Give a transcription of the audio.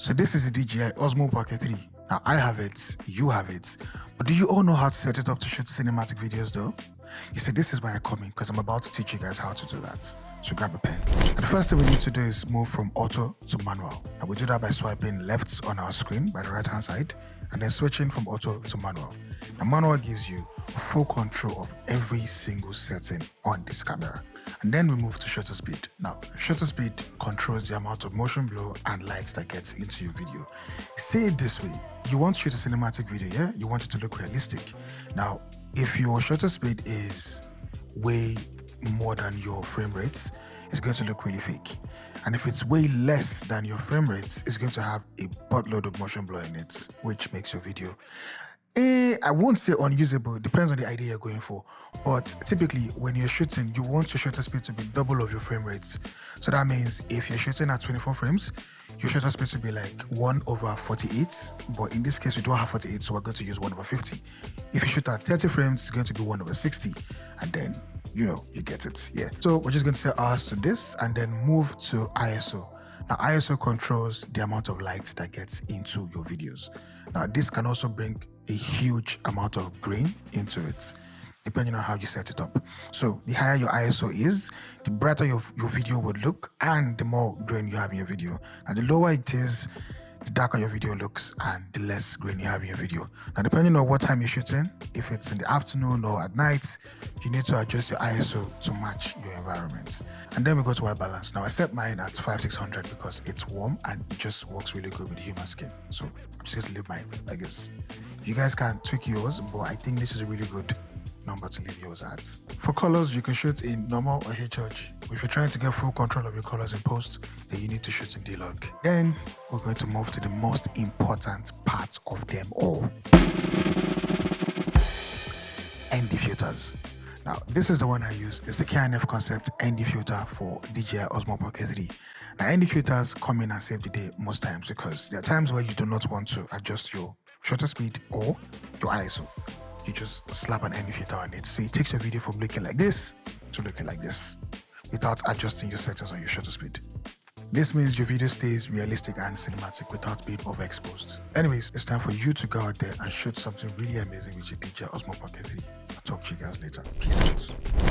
So this is the DJI Osmo Pocket 3. Now I have it, you have it, but do you all know how to set it up to shoot cinematic videos though? You see, this is why I'm coming, because I'm about to teach you guys how to do that. So grab a pen. And the first thing we need to do is move from auto to manual. And we do that by swiping left on our screen by the right hand side, and then switching from auto to manual. Now manual gives you full control of every single setting on this camera. And then we move to shutter speed. Now, shutter speed controls the amount of motion blur and light that gets into your video. Say it this way, you want to shoot a cinematic video, yeah? You want it to look realistic. Now, if your shutter speed is way more than your frame rates, it's going to look really fake. And if it's way less than your frame rates, it's going to have a buttload of motion blur in it, which makes your video I won't say unusable, it depends on the idea you're going for. But typically, when you're shooting, you want your shutter speed to be double of your frame rates. So that means if you're shooting at 24 frames, your shutter speed should be like 1/48. But in this case, we don't have 48, so we're going to use 1/50. If you shoot at 30 frames, it's going to be 1/60. And then, you get it. Yeah. So we're just going to set ours to this and then move to ISO. Now, ISO controls the amount of light that gets into your videos. Now, this can also bring a huge amount of grain into it, depending on how you set it up. So the higher your ISO is, the brighter your video would look and the more grain you have in your video. And the lower it is, the darker your video looks and the less grain you have in your video. Now, depending on what time you're shooting, if it's in the afternoon or at night, you need to adjust your ISO to match your environment. And then we go to white balance. Now, I set mine at 5600 because it's warm and it just works really good with human skin. So I'm just going to leave mine like this. You guys can tweak yours, but I think this is a really good number to leave yours at. For colors, you can shoot in normal or HH. If you're trying to get full control of your colors in post, then you need to shoot in D-Log. Then we're going to move to the most important part of them all. ND filters. Now, this is the one I use. It's the KNF Concept ND filter for DJI Osmo Pocket 3. Now, ND filters come in and save the day most times because there are times where you do not want to adjust your shutter speed or your ISO. You just slap an ND filter on it. So it takes your video from looking like this to looking like this without adjusting your settings on your shutter speed. This means your video stays realistic and cinematic without being overexposed. Anyways, it's time for you to go out there and shoot something really amazing with your DJI Osmo Pocket 3. I'll talk to you guys later. Peace out.